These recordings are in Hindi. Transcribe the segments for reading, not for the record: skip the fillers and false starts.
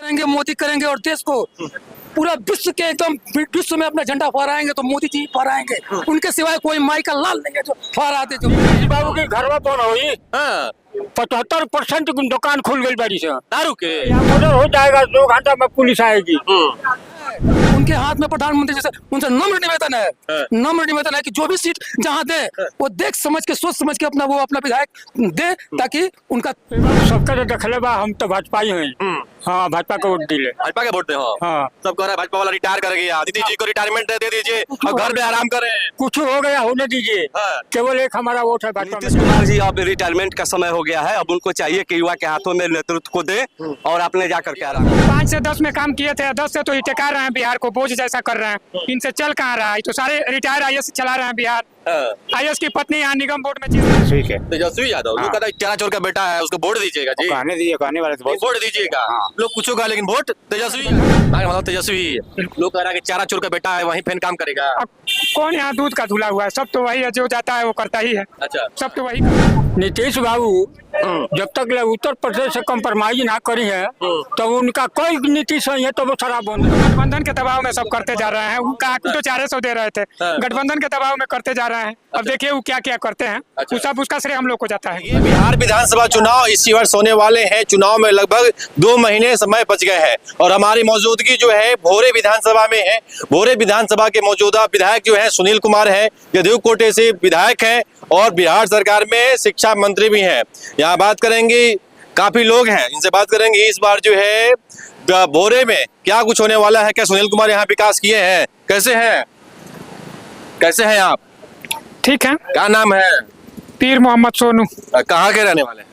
करेंगे, मोदी करेंगे और देश को पूरा विश्व के एकदम विश्व में अपना झंडा फहराएंगे तो मोदी जी फहराएंगे। उनके सिवाय कोई माई का लाल नहीं है जो फहराते। जो बाबू के घर में कौन हुई हाँ 75% की दुकान खुल गई बड़ी से। दारू के उधर हो जाएगा 2 घंटा में पुलिस आएगी। उनके हाथ में प्रधानमंत्री जैसे उनसे नम्र निवेदन है, नम्र निवेदन है कि जो भी सीट जहाँ दे वो देख समझ के सोच समझ के अपना विधायक दे ताकि उनका सबका तो देखले बा हम तो भाजपा ही हैं। हाँ भाजपा को वोट दिले। भाजपा के वोट दे हो। हाँ सब कह रहा है भाजपा वाला रिटायर कर गया, दीदी जी को रिटायरमेंट दे दीजिए और घर में आराम करें। कुछ हो गया होने दीजिए। हाँ। केवल एक हमारा वोट है भाजपा नीतीश में। कुमार जी अब रिटायरमेंट का समय हो गया है। अब उनको चाहिए कि युवा के हाथों में नेतृत्व को दे और अपने जाकर के आराम। 5 से 10 में काम किए थे, 10 से तो ये टेका रहे हैं बिहार को, बोझ जैसा कर रहे हैं। इनसे चल कहाँ रहा है? तो सारे रिटायर आईएएस चला रहे हैं बिहार। आईएएस की पत्नी यहाँ निगम बोर्ड में ठीक है। तेजस्वी यादव जो कहता है चारा चोर का बेटा है उसको वोट दीजिएगा जी। कहने दीजिए, कहने वाले तो वोट दीजिएगा। लोग कुछ होगा लेकिन वोट तेजस्वी। मतलब तेजस्वी लोग कह रहा है कि चारा चोर का बेटा है वहीं फैन काम करेगा। अब कौन यहाँ दूध का धुला हुआ है? सब तो वही है, जो जाता है वो करता ही है। अच्छा सब तो वही। नीतीश बाबू जब तक ले उत्तर प्रदेश से कंप्रोमाइज ना करी है तो उनका कोई नीति सही है तो वो शराब बंद है। गठबंधन के दबाव में सब करते जा रहे हैं। वो कहा तो 400 दे रहे थे, गठबंधन के दबाव में करते जा रहे हैं। अब देखिए वो क्या क्या करते हैं। उसका श्रेय हम लोग को जाता है। बिहार विधानसभा चुनाव इसी वर्ष होने वाले हैं। चुनाव में लगभग 2 महीने समय बच गए हैं और हमारी मौजूदगी जो है भोरे विधानसभा में है। भोरे विधानसभा के मौजूदा विधायक जो है सुनील कुमार है, जदयू कोटे से विधायक है और बिहार सरकार में शिक्षा मंत्री भी हैं। यहाँ बात करेंगे, काफी लोग हैं, इनसे बात करेंगे इस बार जो है भोरे में क्या कुछ होने वाला है। क्या सुनील कुमार यहाँ विकास किए हैं? कैसे हैं आप? ठीक है। क्या नाम है? पीर मोहम्मद सोनू। कहाँ के रहने वाले हैं?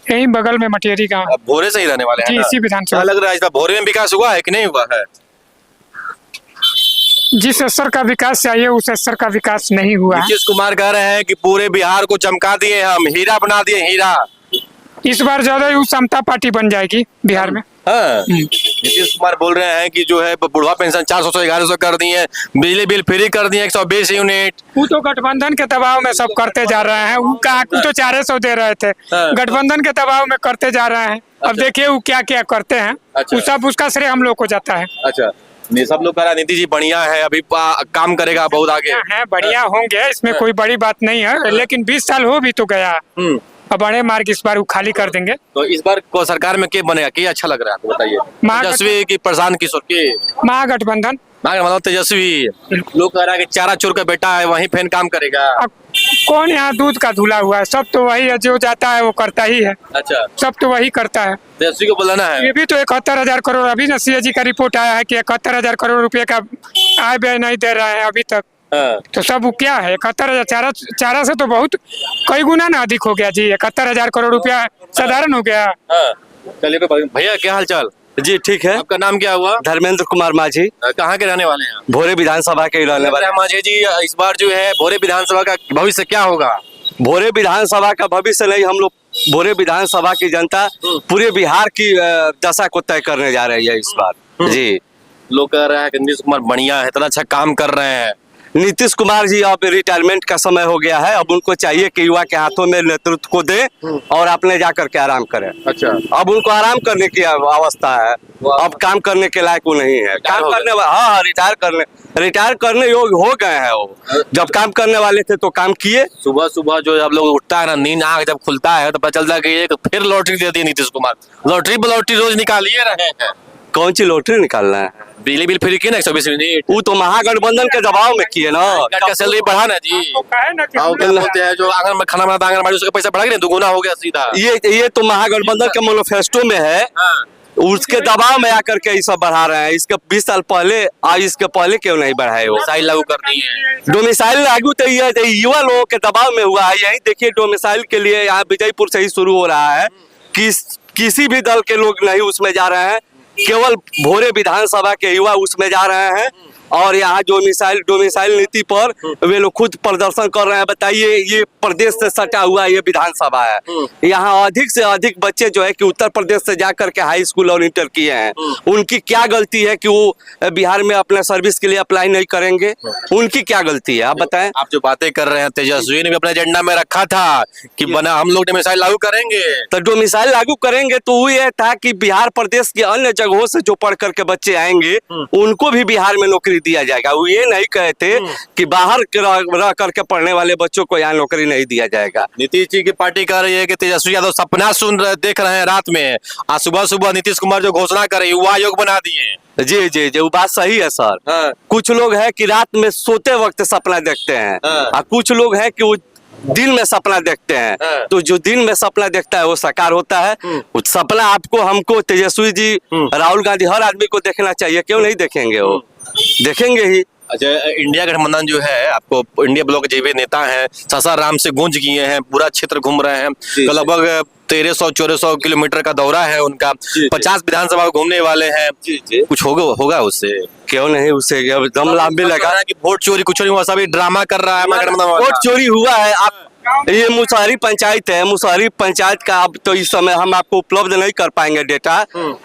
यही बगल में मटियरी गाँव। अब भोरे से ही रहने वाले हैं जी, ना? इसी विधानसभा। क्या लग रहा है इस बार भोरे में विकास हुआ है कि नहीं हुआ है? जिस स्तर का विकास चाहिए उस स्तर का विकास नहीं हुआ है। नीतीश कुमार कह रहे हैं कि पूरे बिहार को चमका दिए, हम हीरा बना दिए, हीरा। इस बार जदयू समता पार्टी बन जाएगी बिहार में। हाँ। नीतीश कुमार बोल रहे हैं कि जो है बुढ़वा पेंशन 400 से 1100 कर दिए, बिजली बिल फ्री कर दिए 120 यूनिट। वो तो गठबंधन के दबाव में सब करते जा रहे हैं। वो कहा तो 400 दे रहे थे, गठबंधन के दबाव में करते जा रहे हैं। अब देखिए वो क्या क्या करते हैं। उसका श्रेय हम लोग को जाता है। अच्छा, सब लोग कह रहा है नीतीश जी बढ़िया है, अभी काम करेगा बहुत आगे है। बढ़िया होंगे, इसमें कोई बड़ी बात नहीं है, लेकिन 20 साल हो भी तो गया। अब बड़े मार्ग इस बार वो खाली कर देंगे। तो इस बार को सरकार में क्या बनेगा, क्या अच्छा लग रहा है आपको बताइए? तेजस्वी की, प्रशांत किशोर की, महागठबंधन। मतलब तेजस्वी लोग कह रहा है कि चारा चोर का बेटा है वहीं फैन काम करेगा। अब कौन यहाँ दूध का धुला हुआ है? सब तो वही है, जो जाता है वो करता ही है। अच्छा, सब तो वही करता है। तेजस्वी को बुलाना है। ये भी तो 71,000 करोड़, अभी ना सीएजी का रिपोर्ट आया है कि 71,000 करोड़ रुपए का आय व्यय नहीं दे रहा है अभी तक। तो सब वो क्या है? 71,000 चारा से तो बहुत कई गुना ना अधिक हो गया जी। 71,000 करोड़ रुपया साधारण हो गया। चलिए भैया, क्या हाल चाल? जी ठीक है। आपका नाम क्या हुआ? धर्मेंद्र कुमार माझी। कहाँ के रहने वाले हैं? भोरे विधानसभा के रहने वाले। माझी जी, इस बार जो है भोरे विधानसभा का भविष्य क्या होगा? भोरे विधानसभा का भविष्य नहीं, हम लोग भोरे विधानसभा की जनता पूरे बिहार की दशा को तय करने जा रही है इस बार। जी, लोग कह रहे हैं कि नीतीश कुमार बढ़िया है, इतना अच्छा काम कर रहे हैं। नीतीश कुमार जी अब रिटायरमेंट का समय हो गया है। अब उनको चाहिए कि युवा के हाथों में नेतृत्व को दे और अपने जाकर के आराम करें। अच्छा, अब उनको आराम करने की अवस्था है, अब काम करने के लायक वो नहीं है। काम करने, हाँ, रिटायर करने योग्य हो गए हैं वो। जब काम करने वाले थे तो काम किए। सुबह सुबह जो जब लोग उठता है ना, नींद आँख जब खुलता है तो पता चलता है कि एक फिर लॉटरी दे दी नीतीश कुमार। लॉटरी रोज निकालिए रहे हैं। कौन सी लॉटरी निकालना है? बिजली बिल फ्री की ना 120 यूनिट। वो तो महागठबंधन के दबाव में किए ना। का सैलरी बढ़ा ना जी। बोलते हैं जो आंगन में खाना बनाता है आंगनबाड़ी, उसका पैसा बढ़ा के दुगुना हो गया सीधा। ये तो महागठबंधन के मैनिफेस्टो में है। उसके दबाव में आकर के ये सब बढ़ा रहे हैं। इसके 20 साल पहले आज इसके पहले क्यों नहीं बढ़ाए? वो डोमिसाइल लागू कर दी है। डोमिसाइल लागू तो ये युवा लोगों के दबाव में हुआ है। यही देखिए, डोमिसाइल के लिए यहाँ विजयपुर से ही शुरू हो रहा है। किसी भी दल के लोग नहीं उसमें जा रहे हैं, केवल भोरे विधानसभा के युवा उसमें जा रहे हैं और यहाँ डोमिसाइल नीति पर वे लोग खुद प्रदर्शन कर रहे हैं। बताइए, ये प्रदेश से सटा हुआ ये विधानसभा है, यहाँ अधिक से अधिक बच्चे जो है कि उत्तर प्रदेश से जाकर के हाई स्कूल और इंटर किए हैं। उनकी क्या गलती है कि वो बिहार में अपने सर्विस के लिए अप्लाई नहीं करेंगे? उनकी क्या गलती है, आप बताएं। आप जो बातें कर रहे हैं, तेजस्वी ने भी अपने एजेंडा में रखा था कि बना हम लोग डोमिसाइल लागू करेंगे। तो डोमिसाइल लागू करेंगे तो वो ये था कि बिहार प्रदेश के अन्य जगहों से जो पढ़ करके बच्चे आएंगे उनको भी बिहार में नौकरी दिया जाएगा। वो ये नहीं कहते कि बाहर रह करके पढ़ने वाले बच्चों को यहाँ नौकरी नहीं दिया जाएगा। नीतीश जी की पार्टी कह रही है कि तेजस्वी यादव सपना देख रहे हैं रात में। आज सुबह सुबह नीतीश कुमार जो घोषणा करे युवा आयोग बना दिए। जी जी जी, वो बात सही है सर। हाँ। कुछ लोग हैं कि रात में सोते वक्त सपना देखते हैं, हाँ। और कुछ लोग हैं कि वो दिन में सपना देखते हैं। हाँ। तो जो दिन में सपना देखता है वो साकार होता है। वो सपना आपको, हमको, तेजस्वी जी, राहुल गांधी, हर आदमी को देखना चाहिए। क्यों नहीं देखेंगे? वो देखेंगे ही। अच्छा, इंडिया गठबंधन जो है, आपको इंडिया ब्लॉक के जेबी नेता हैं, सासाराम से गूंज किए हैं, पूरा क्षेत्र घूम रहे हैं। तो लगभग 1300-1400 किलोमीटर का दौरा है उनका। 50 विधानसभा घूमने वाले हैं। कुछ होगा उससे? क्यों नहीं, उससे दम लाभ भी लगा कि वोट चोरी कुछ नहीं हुआ, सब ड्रामा कर रहा है। वोट चोरी हुआ है। आप ये मुसहरी पंचायत है, मुसहरी पंचायत का अब तो इस समय हम आपको उपलब्ध नहीं कर पाएंगे डेटा।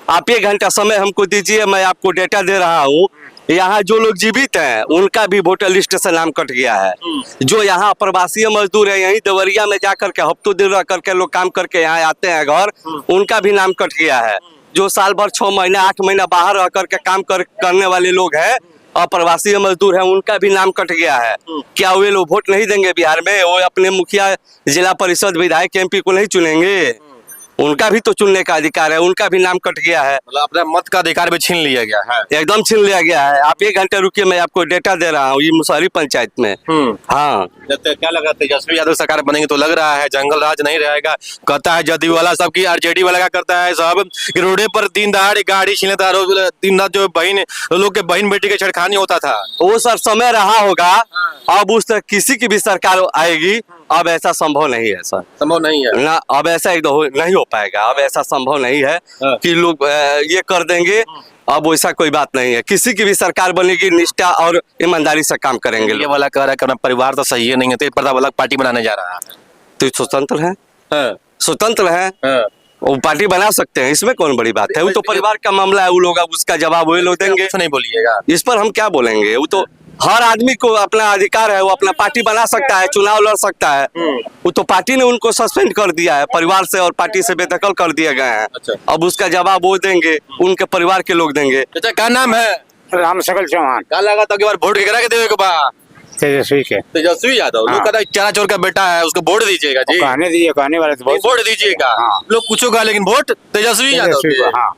आप 1 घंटा समय हमको दीजिए, मैं आपको डेटा दे रहा हूँ। यहाँ जो लोग जीवित हैं उनका भी वोटर लिस्ट से नाम कट गया है। जो यहाँ प्रवासी मजदूर है, यही देवरिया में जाकर के हफ्तों दिन रह करके लोग काम करके यहाँ आते हैं घर, उनका भी नाम कट गया है। जो साल भर 6 महीना 8 महीना बाहर रह करके काम करने वाले लोग हैं, अप्रवासी मजदूर हैं, उनका भी नाम कट गया है। क्या वे लोग वोट नहीं देंगे बिहार में? वो अपने मुखिया, जिला परिषद, विधायक, MP को नहीं चुनेंगे? उनका भी तो चुनने का अधिकार है, उनका भी नाम कट गया है। मतलब अपना मत का अधिकार भी छीन लिया गया है। एकदम छीन लिया गया है। आप 1 घंटे रुकिए, मैं आपको डेटा दे रहा हूँ। ये मुसहरी पंचायत में। हाँ, क्या लगा, तेजस्वी यादव सरकार बनेंगे तो लग रहा है जंगल राज नहीं रहेगा। कहता है जदयू वाला सब की, RJD वाला क्या करता है सब कि रोडे पर दिन दहाड़े गाड़ी छीन लेता है। दिन रात जो लोग के बहन बेटी के छेड़खानी होता था, वो सर समय रहा होगा। अब उस तरह किसी की भी सरकार आएगी, अब ऐसा संभव नहीं है सर। संभव नहीं है ना, अब ऐसा एकदम नहीं हो पाएगा। अब ऐसा संभव नहीं है कि लोग ये कर देंगे। अब वैसा कोई बात नहीं है। किसी की भी सरकार बनेगी, निष्ठा और ईमानदारी से काम करेंगे। ये वाला कह रहा है कि अपना परिवार तो सही है नहीं है, तेज प्रताप अलग पार्टी बनाने जा रहा है। तो स्वतंत्र है, स्वतंत्र है, हाँ। वो पार्टी बना सकते हैं, इसमें कौन बड़ी बात है? वो तो परिवार का मामला है। वो लोग, अब उसका जवाब वो लोग देंगे। नहीं बोलिएगा इस पर हम क्या बोलेंगे? वो तो हर आदमी को अपना अधिकार है, वो अपना पार्टी बना सकता है, चुनाव लड़ सकता है। वो तो पार्टी ने उनको सस्पेंड कर दिया है, परिवार से और पार्टी से बेदखल कर दिए गए हैं। अच्छा। अब उसका जवाब वो देंगे, उनके परिवार के लोग देंगे। अच्छा, क्या नाम है? राम सकल चौहान, क्या लगा था कि बार वोट केकरा के देवे के बा? तेजस्वी के। तेजस्वी यादव। लोग कहता है चारा चोर का बेटा है, उसको वोट दीजिएगा जी। कहने वाले तो वोट दीजिएगा। लोग कुछ होगा लेकिन वोट तेजस्वी यादव के। हाँ,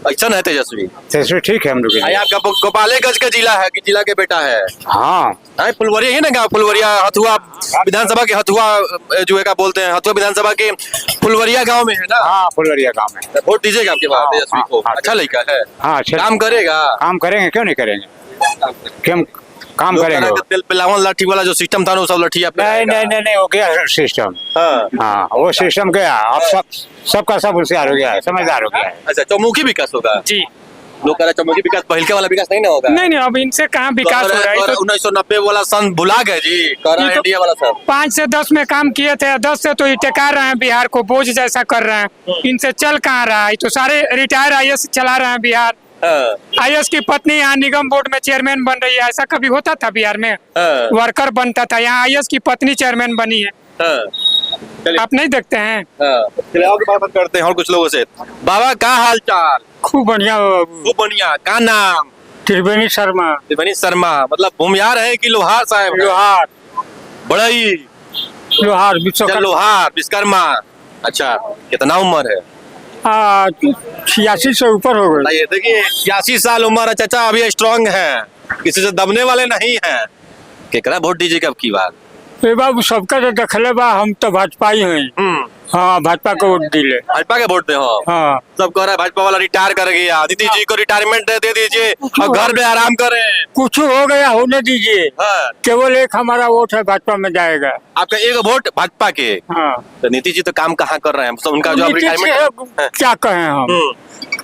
अच्छा है तेजस्वी। तेजस्वी ठीक है हम लोग के लिए। आपका गोपालगंज का जिला है कि जिला के बेटा है? हाँ, फुलवरिया ही ना गाँव, फुलवरिया हथुआ विधानसभा के, हथुआ जो है क्या बोलते हैं, हथुआ विधानसभा के फुलवरिया गांव में है ना? हाँ, फुलवरिया गाँव में। वोट दीजिएगा आपके बाद तेजस्वी को। अच्छा लड़का है, हाँ, अच्छा काम करेगा। काम करेंगे, क्यों नहीं करेंगे? क्यों काम करेंगे? तेल पिलावन लाठी वाला जो सिस्टम था ना, वो सब लाठी नहीं, हो गया सिस्टम। हाँ, वो सिस्टम गया। अब सबका सब होशियार हो गया है, समझदार हो गया है। अच्छा, चौमुखी विकास होगा जी। लोग कह रहे चौमुखी विकास, पहले वाला विकास नहीं ना होगा। नहीं, अब इनसे कहाँ विकास हो रहा है? 1990 वाला सन भुला गए जी, कह रहा है इंडिया वाला सब। 5 से 10 में काम किए थे, 10 से तो ये टेका रहे हैं, बिहार को बोझ जैसा कर रहे हैं। इनसे चल कहाँ रहा है? तो सारे रिटायर IAS चला रहे हैं बिहार। IAS की पत्नी यहाँ निगम बोर्ड में चेयरमैन बन रही है। ऐसा कभी होता था बिहार में? वर्कर बनता था, यहाँ IAS की पत्नी चेयरमैन बनी है। आप नहीं देखते हैं? बात करते हैं और कुछ लोगों से। बाबा का हाल चाल? खूब बढ़िया, खूब बढ़िया। का नाम? त्रिवेणी शर्मा। त्रिवेणी शर्मा, मतलब भूमियार है कि लोहार साहब? लोहार, बड़ई लोहार, लोहार विश्वकर्मा। अच्छा, कितना उम्र है? 86 से ऊपर हो गई। ये देखिए 86 साल उम्र है चाचा, अभी स्ट्रांग है, किसी से दबने वाले नहीं है। केकरा वोट दीजिएगा अब की बात? बाबू सबका तो दखले बा, हम तो भाजपा ही हैं। हाँ, भाजपा को वोट दिले। भाजपा के वोट दे हो? हाँ, सब कह रहा है भाजपा वाला रिटायर कर गया, नीतीश जी को रिटायरमेंट दे दीजिए और घर में आराम करें। कुछ हो गया होने दीजिए। हाँ। केवल एक हमारा वोट है, भाजपा में जाएगा। आपका एक वोट भाजपा के? हाँ। तो नीतीश जी तो काम कहाँ कर रहे हैं? तो उनका जो रिटायरमेंट क्या कहें हम?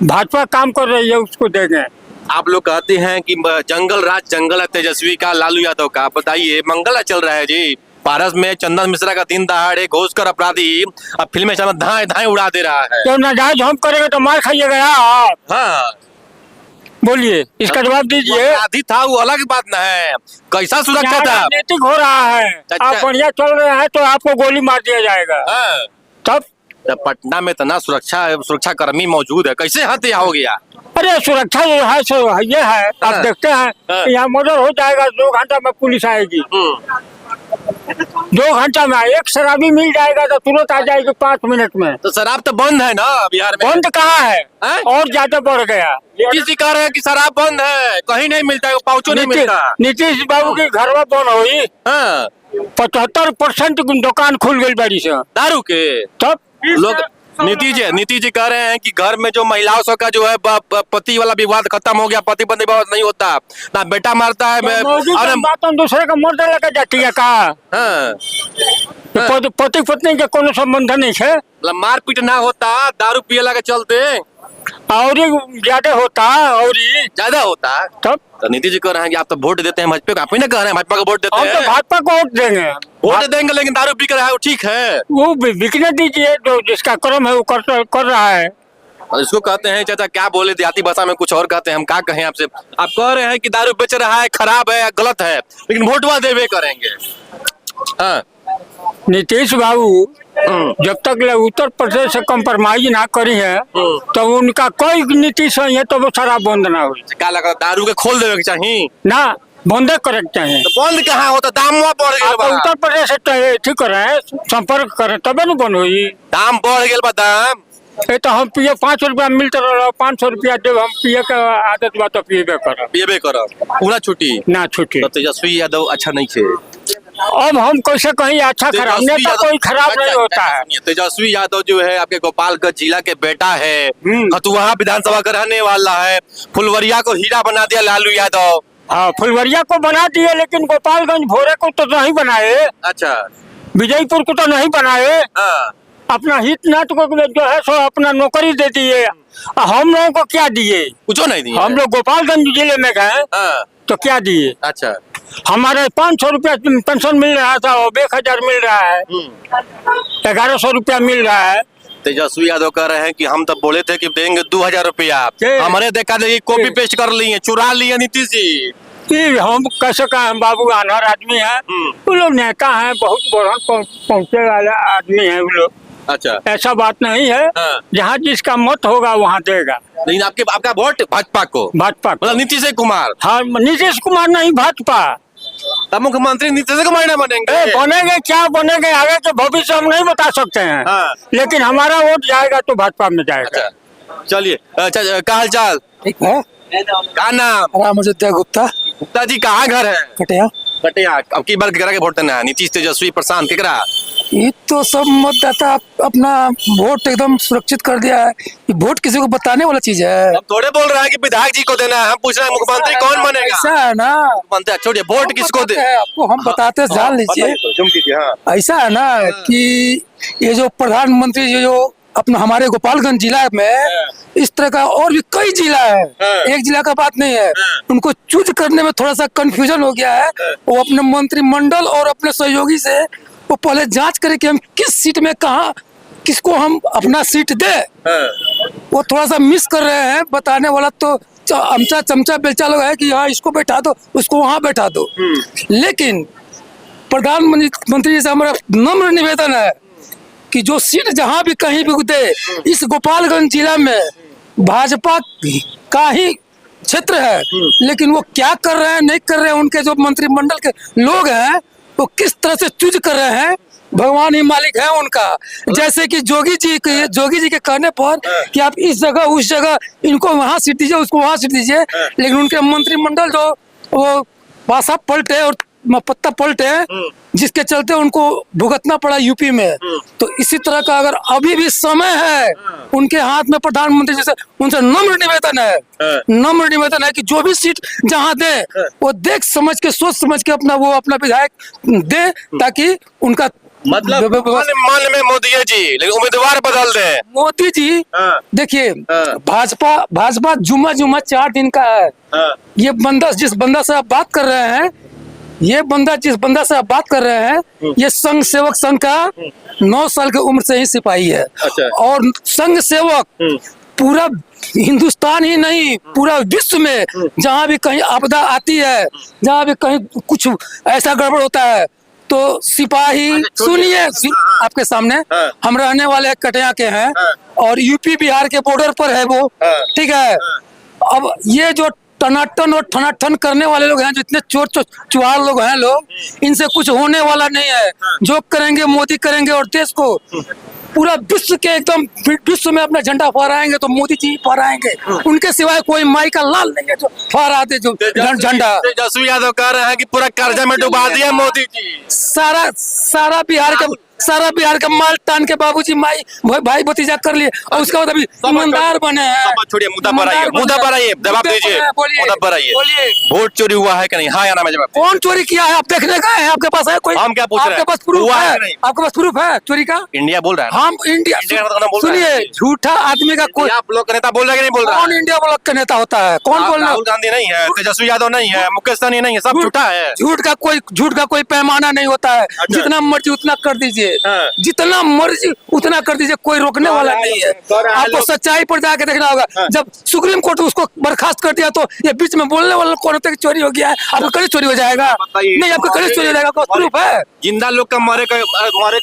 भाजपा काम कर रही है, उसको देंगे। आप लोग कहते हैं कि जंगल राज जंगल है तेजस्वी का, लालू यादव का। बताइए मंगल चल रहा है जी, पारस में चंदन मिश्रा का दिन दहाड़े घुसकर अपराधी अब फिल्में धाए धाए उड़ा दे रहा है। तो नाजायज हम करेंगे तो मार खाइएगा आप। हाँ बोलिए, इसका जवाब दीजिए। अपराधी था वो अलग बात ना है, कैसा सुरक्षा था? राजनीतिक हो रहा है, अच्छा। आप बढ़िया चल रहे हैं तो आपको गोली मार दिया जाएगा। हाँ। तब पटना में इतना सुरक्षा कर्मी मौजूद है, कैसे हत्या हो गया? अरे सुरक्षा जो है सो ये है, आप हाँ। देखते हैं हाँ। यहाँ मर्डर हो जाएगा, 2 घंटा में पुलिस आएगी। 2 घंटा में एक शराबी मिल जाएगा तो तुरंत आ जाएगी 5 मिनट में। तो शराब तो बंद है ना बिहार में? बंद कहाँ है, हाँ? और ज्यादा बढ़ गया। किसी कह रहे हैं कि शराब बंद है, कहीं नहीं मिलता है, पाउचो नहीं मिलता। नीतीश बाबू की घरवा बंद हुई, हाँ। 75% दुकान खुल गई बड़ी से। दारू के तब लोग नीतीश जी कह रहे हैं कि घर में जो महिलाओं सब का जो है पति वाला विवाद खत्म हो गया, पति पत्नी विवाद नहीं होता ना, बेटा मारता है अरे बात हम दूसरे का मर्डर लगा जाती है का? हाँ। पति पत्नी के कोनो संबंध नहीं है। मतलब मारपीट ना होता, दारू पियला के चलते और ज्यादा होता, और ज्यादा होता। तब तो नीतीश जी कह रहे हैं कि आप तो वोट देते हैं भाजपा को, आप ही ना कह रहे हैं भाजपा को वोट देते हम तो हैं। भाजपा को वोट देंगे, वोट देंगे, लेकिन दारू पी कर रहा है वो ठीक है? वो बिकने दीजिए, जो जिसका कर्म है वो कर रहा है। और इसको कहते हैं चाचा, क्या बोले देहाती भाषा में कुछ और कहते हैं, हम क्या कहें आपसे? आप कह रहे हैं कि दारू बेच रहा है, खराब है, गलत है, लेकिन वोटवा देवे करेंगे। हाँ। नीतीश बाबू जब तक उत्तर प्रदेश से कंप्रोमाइज ना करी है तो उनका कोई नीति सही है तो वो शराब बंद ना हुई क्या लगा, दारू के खोल देवे के चाहिए ना, बंद करे के चाहिए। तो बंद कहाँ होता, दाम बढ़ आप गया, उत्तर प्रदेश से ठीक करें, संपर्क करें तबे न बंद हुई। दाम बढ़ गया, दाम। ये तो हम पिए 5 रुपया मिलते रहो, 500 रुपया जब हम पिए के आदत बा तो पिएबे करब, पिएबे करब, पूरा छुट्टी ना छुट्टी। तो तेजस्वी यादव अच्छा नहीं थे। अब हम कैसे कहीं अच्छा खराब, नेता कोई खराब नहीं होता है। तेजस्वी यादव जो है आपके गोपालगंज जिला के बेटा है, खतुहा विधानसभा का रहने वाला है, फुलवरिया को हीरा बना दिया लालू यादव। हाँ, फुलवरिया को बना दिए, लेकिन गोपालगंज भोरे को तो नहीं बनाए, अच्छा, विजयपुर को तो नहीं बनाए। हाँ। अपना हितनाथ को जो है सो अपना नौकरी दे दिए, हम लोगों को क्या दिए? कुछ नहीं दिए। हम लोग गोपालगंज जिले में गए हाँ। तो क्या दिए? अच्छा, हमारे 500 रुपया पेंशन मिल रहा था, और 1000 मिल रहा है, 1100 रुपया मिल रहा है। तेजस्वी यादव कह रहे हैं कि हम तो बोले थे कि देंगे 2000 रुपया, हमारे देखा देखी कॉपी पेस्ट कर लिए, चुरा लिए नीतीश जी। हम कैसे कहें, बाबू अनहर आदमी है, वो लोग नेता है, बहुत बढ़न पहुँचे वाले आदमी है वो लोग। अच्छा, ऐसा बात नहीं है। हाँ। जहाँ जिसका मत होगा वहाँ देगा, लेकिन आपका वोट भाजपा को, भाजपा को। मतलब नीतीश कुमार। हाँ, नीतीश कुमार नहीं, भाजपा। तब मुख्यमंत्री नीतीश कुमार ना बनेंगे? बनेंगे, क्या बनेंगे आगे के भविष्य हम नहीं बता सकते हैं। हाँ। लेकिन हमारा वोट जाएगा तो भाजपा में जाएगा। अच्छा, चलिए। अच्छा, क्या हाल चाल? ठीक है। क्या नाम? राम अयोध्या गुप्ता, गुप्ता जी कहाँ घर है? कटिया। कटिया। अब की बार केकरा के वोट देना है? नीतीश, तेजस्वी, प्रशांत, केकरा? ये तो सब मतदाता अपना वोट एकदम सुरक्षित कर दिया है। ये वोट किसी को बताने वाला चीज है? अब थोड़े बोल रहा है कि विधायक जी को देना है, हम पूछ रहे हैं मुख्यमंत्री कौन बनेगा? ऐसा है ना, मुख्यमंत्री छोड़िए, वोट किसको दे? आपको हम बताते जान लीजिए। ऐसा है ना कि ये जो प्रधानमंत्री जो अपना हमारे गोपालगंज जिला में, इस तरह का और भी कई जिला है, एक जिला का बात नहीं है, उनको चूज करने में थोड़ा सा कंफ्यूजन हो गया है। वो अपने मंत्रिमंडल और अपने सहयोगी से वो पहले जांच करे कि हम किस सीट में कहाँ किसको हम अपना सीट दे, वो थोड़ा सा मिस कर रहे हैं। बताने वाला तो अमचा चमचा बेलचा लोग है कि हाँ इसको बैठा दो, उसको वहां बैठा दो। लेकिन प्रधानमंत्री से हमारा नम्र निवेदन है कि जो सीट जहां भी कहीं भी दे, इस गोपालगंज जिला में भाजपा का ही क्षेत्र है, लेकिन वो क्या कर रहे हैं नहीं कर रहे हैं, उनके जो मंत्रिमंडल के लोग हैं वो किस तरह से चूज कर रहे हैं, भगवान ही मालिक है उनका। जैसे कि जोगी जी के कहने पर कि आप इस जगह उस जगह इनको वहां सीट दीजिए, उसको वहां सीट दीजिए, लेकिन उनके मंत्रिमंडल जो वो पासा पलटे और पत्ता पलटे, जिसके चलते उनको भुगतना पड़ा यूपी में। तो इसी तरह का अगर अभी भी समय है उनके हाथ में, प्रधानमंत्री जैसे उनसे नम्र निवेदन है कि जो भी सीट जहां दे वो देख समझ के सोच समझ के अपना विधायक दे, ताकि उनका मतलब मन में मोदी है जी, लेकिन उम्मीदवार बदल दे। मोदी जी हाँ। देखिए, हाँ। भाजपा जुम्मा 4 दिन का है। ये बंदा जिस बंदा से आप बात कर रहे हैं, ये संघ सेवक संघ का 9 साल की उम्र से ही सिपाही है। अच्छा। और संघ सेवक पूरा हिंदुस्तान ही नहीं, पूरा विश्व में जहाँ भी कहीं आपदा आती है, जहाँ भी कहीं कुछ ऐसा गड़बड़ होता है, तो सिपाही, सुनिए आपके सामने, हम रहने वाले कटिया के हैं और यूपी बिहार के बॉर्डर पर है वो, ठीक है। अब ये जो टनाटन और ठनाठन करने वाले लोग हैं, जितने चोर चुहार लोग हैं लोग, इनसे कुछ होने वाला नहीं है। जो करेंगे मोदी करेंगे, और देश को पूरा विश्व के एकदम विश्व में अपना झंडा फहराएंगे तो मोदी जी फहराएंगे। उनके सिवाय कोई माई का लाल नहीं है जो फहरा दे जो झंडा। तेजस्वी यादव कह रहे हैं कि पूरा कर्जा में डुबा दिया मोदी जी। सारा बिहार का माल तान के बाबूजी माई भाई भतीजा कर लिए, और उसके बाद अभी ईमानदार बने हैं। छोड़िए, मुद्दा पर आइए, जवाब दीजिए। मुद्दा पर आइए, वोट चोरी हुआ है कि नहीं? हाँ या ना में जवाब। कौन चोरी किया है? आप देखने गए हैं? आपके पास है कोई? हम क्या पूछ रहे हैं? आपके पास प्रूफ हुआ है है? कि नहीं? आपके पास प्रूफ है चोरी का? इंडिया बोल रहा है। हम इंडिया इंडिया का मतलब बोल रहा है। सुनिए, झूठा आदमी का कोई, आप लोग का नेता बोल रहा है कि नहीं बोल रहा कौन है? इंडिया ब्लॉक का नेता होता है? कौन बोल रहा है? राहुल गांधी नहीं है, तेजस्वी यादव नहीं है, मुकेश सहनी नहीं है, सब झूठा है। झूठ का कोई पैमाना नहीं होता है। जितना मर्जी उतना कर दीजिए, हाँ। जितना मर्जी उतना कर दीजिए, कोई रोकने वाला नहीं है। आपको सच्चाई पर जाके देखना होगा। जब सुप्रीम कोर्ट उसको बर्खास्त कर दिया, तो ये बीच में बोलने वाला कौन होता है कि चोरी हो गया है? आपका कड़ी चोरी हो जाएगा? नहीं, आपका कड़ी चोरी हो जाएगा। प्रूफ है? जिंदा लोग का मरे का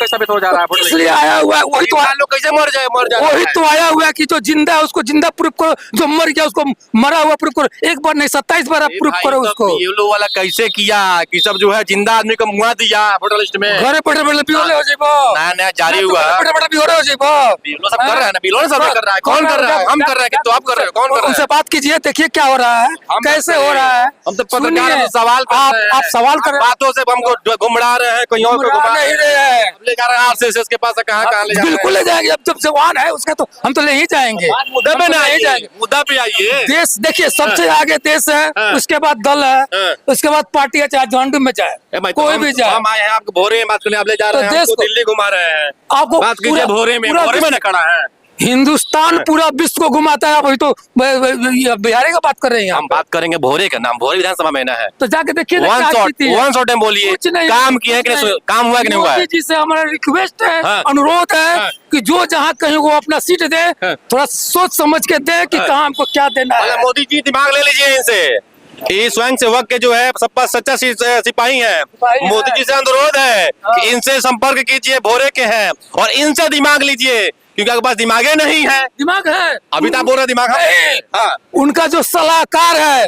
साबित हो जा रहा है। इसलिए आया हुआ है, वही तो लोग कैसे मर जाए वही तो आया हुआ है कि जो जिंदा है उसको जिंदा प्रूफ करो, जो मर गया उसको मरा हुआ प्रूफ करो। एक बार नहीं 27 बार आप प्रूफ करो उसको। ये लोग वाला कैसे किया कि सब जो है जिंदा आदमी को मुआ दिया वोटर लिस्ट में। घरे बैठे बिहोले हो जाइबो, नया जारी हुआ है। बैठे बिहोले हो जाइबो। बिलो सब कर रहा है ना, बिलो सब कर रहा है। कौन कर रहा है? हम कर रहे हैं कि तो आप कर रहे हो? कौन कर रहा है? उनसे बात कीजिए, देखिए क्या हो रहा है, कैसे हो रहा है। हम तो पत्रकार हैं, सवाल कर रहे हैं। आप सवाल कर रहे हैं, बातों से हमको घुमड़ा रहे हैं, कहीं और को घुमा नहीं रहे हैं। ले जा रहे हैं आरसीएस के पास। कहाँ ले जा रहे हैं? बिल्कुल ले जाएंगे। अब जब जवान है उसका तो हम तो ले ही जाएंगे। मुद्दे पे ना ले जाएंगे। मुद्दा पे आइए। देश देखिए, सबसे आगे देश है, उसके बाद दल है, उसके बाद पार्टी है, चाहे झांडू में जाए, कोई भी जाए। हम आए हैं आपको भोरे में बात करने, आप ले जा रहे हैं, देश हमको को दिल्ली घुमा रहे हैं। आपको बात कीजिए भोरे में ना खड़ा है। हिंदुस्तान पूरा विश्व को घुमाता है। अभी तो बिहारी का बात कर रहे हैं। हम बात करेंगे भोरे का नाम, भोरे विधानसभा में ना है। तो जाके देखिए ना वन क्या शॉट स्थिति है। वन शॉट में बोलिए, कुछ नहीं, काम किए हैं कि नहीं? काम हुआ कि नहीं हुआ है? मोदी जी से हमारा रिक्वेस्ट है, हाँ। अनुरोध है हाँ। कि जो जहाँ कहीं वो अपना सीट दे, थोड़ा सोच समझ के दे कि कहाँ हमको क्या देना है। मोदी जी दिमाग ले लीजिए इनसे। ये स्वयं सेवक के जो है सबका सच्चा सिपाही है। मोदी जी से अनुरोध है कि इनसे संपर्क कीजिए, भोरे के हैं, और इनसे दिमाग लीजिए, क्योंकि आपके पास दिमागे नहीं है। दिमाग है, अभी तो आप बोल रहे दिमाग है। हाँ। उनका जो सलाहकार है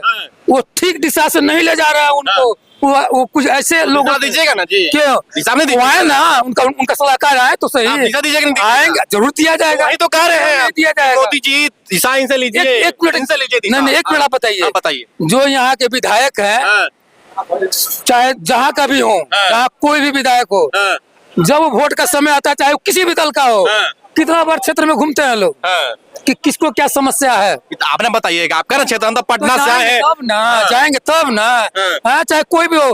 वो ठीक दिशा से नहीं ले जा रहा है उनको। वो कुछ ऐसे लोग दीजिएगा ना जी, क्यों दिशा में वो है ना, उनका सलाहकार आए तो सही, दिशा दीजिएगा नहीं? आएंगे, जरूर दिया जाएगा। वही तो कह रहे हैं, दिया जाएगा। मोदी जी दिशा इनसे लीजिए। एक मिनट इनसे लीजिए दिशा। नहीं, एक मिनट आप बताइए। बताइए। जो यहाँ के विधायक है, चाहे जहाँ का भी हो, जहाँ कोई भी विधायक हो, जब वोट का समय आता है, चाहे वो किसी भी दल का हो, कितना बार क्षेत्र में घूमते हैं लोग कि किसको क्या समस्या है। आपने बताइएगा, आपका ना क्षेत्र, हम तो पटना से आए हैं। तब ना जाएंगे, तब ना। हाँ, चाहे कोई भी हो,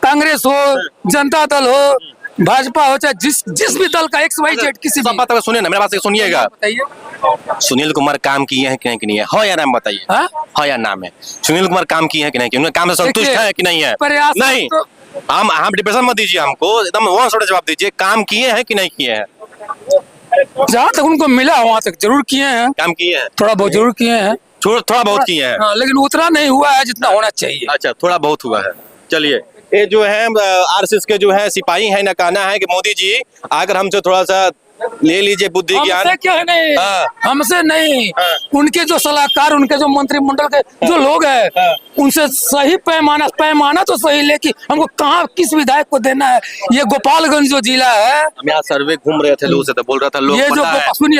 कांग्रेस हो, जनता दल हो, भाजपा हो, चाहे जिस भी दल का XYZ किसी भी। बात सुनिए ना, मेरे बात सुनिएगा। बताइए, सुनील कुमार काम किए हैं कि नहीं है? हो या नाम बताइए। हो या नाम है? सुनील कुमार काम किए हैं कि नहीं? उनके काम से संतुष्ट है कि नहीं है? नहीं, हम डिप्रेशन मत दीजिए हमको, एकदम वन शॉट जवाब दीजिए। काम किए हैं कि नहीं किए हैं? जहाँ तक उनको मिला वहाँ तक जरूर किए हैं। काम किए हैं, थोड़ा बहुत जरूर किए हैं, थोड़ा बहुत किए हैं। हाँ, लेकिन उतना नहीं हुआ है जितना होना चाहिए। अच्छा, थोड़ा बहुत हुआ है। चलिए, ये जो है आरएसएस के जो है सिपाही है ना, कहना है कि मोदी जी आकर हमसे थोड़ा सा ले लीजिए बुद्धि ज्ञान। हमसे क्या नहीं, हमसे नहीं, उनके जो सलाहकार, उनके जो मंत्रिमंडल के जो लोग हैं, उनसे सही पैमाना तो सही लेकिन हमको कहाँ किस विधायक को देना है। ये गोपालगंज जो जिला है, हम यहाँ सर्वे घूम रहे थे, लोगों से तो बोल रहा था लोग, ये जो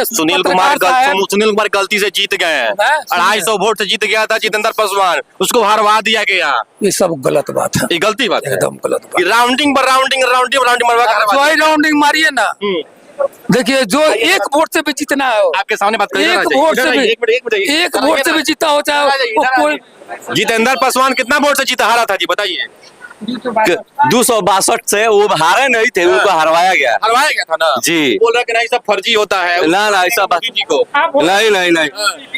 सुनील कुमार गलती से जीत गए हैं। 250 वोट से जीत गया था जितेंद्र पासवान, उसको हरवा दिया गया। ये सब गलत बात है, ये गलती बात है, एकदम गलत बात। राउंडिंग राउंडिंग मारिए ना। देखिए, जो एक वोट से भी जीतना है, आपके सामने बात करिए। एक वोट से भी जीता हो, चाहे वो कोई। जितेंद्र पासवान कितना वोट से जीता हारा था जी, बताइए। 262 से वो हारे नहीं थे, उनको हरवाया गया। हरवाया गया था ना जी। बोल रहा कि नहीं सब फर्जी होता है ना ना ऐसा बात मोदी जी को नहीं नहीं नहीं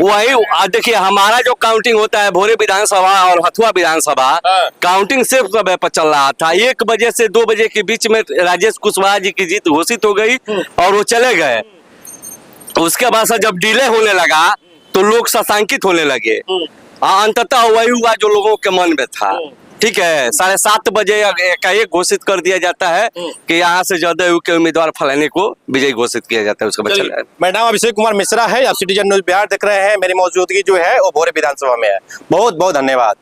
वही देखिए हमारा जो काउंटिंग होता है भोरे विधानसभा और हथुआ विधानसभा हाँ। काउंटिंग सिर्फ समय पर चल रहा था। 1 बजे से 2 बजे के बीच में राजेश कुशवाहा जी की जीत घोषित हो गई और वो चले गए। उसके बाद से जब डिले होने लगा तो लोग शशांकित होने लगे। अंततः वही हुआ जो लोगों के मन में था। ठीक है, 7:30 बजे एकाएक घोषित कर दिया जाता है कि यहाँ से जदयू के उम्मीदवार फलाने को विजयी घोषित किया जाता है। उसके बाद चला मेरा नाम अभिषेक कुमार मिश्रा है, आप सिटीजन न्यूज बिहार देख रहे हैं। मेरी मौजूदगी जो है वो भोरे विधानसभा में है। बहुत बहुत धन्यवाद।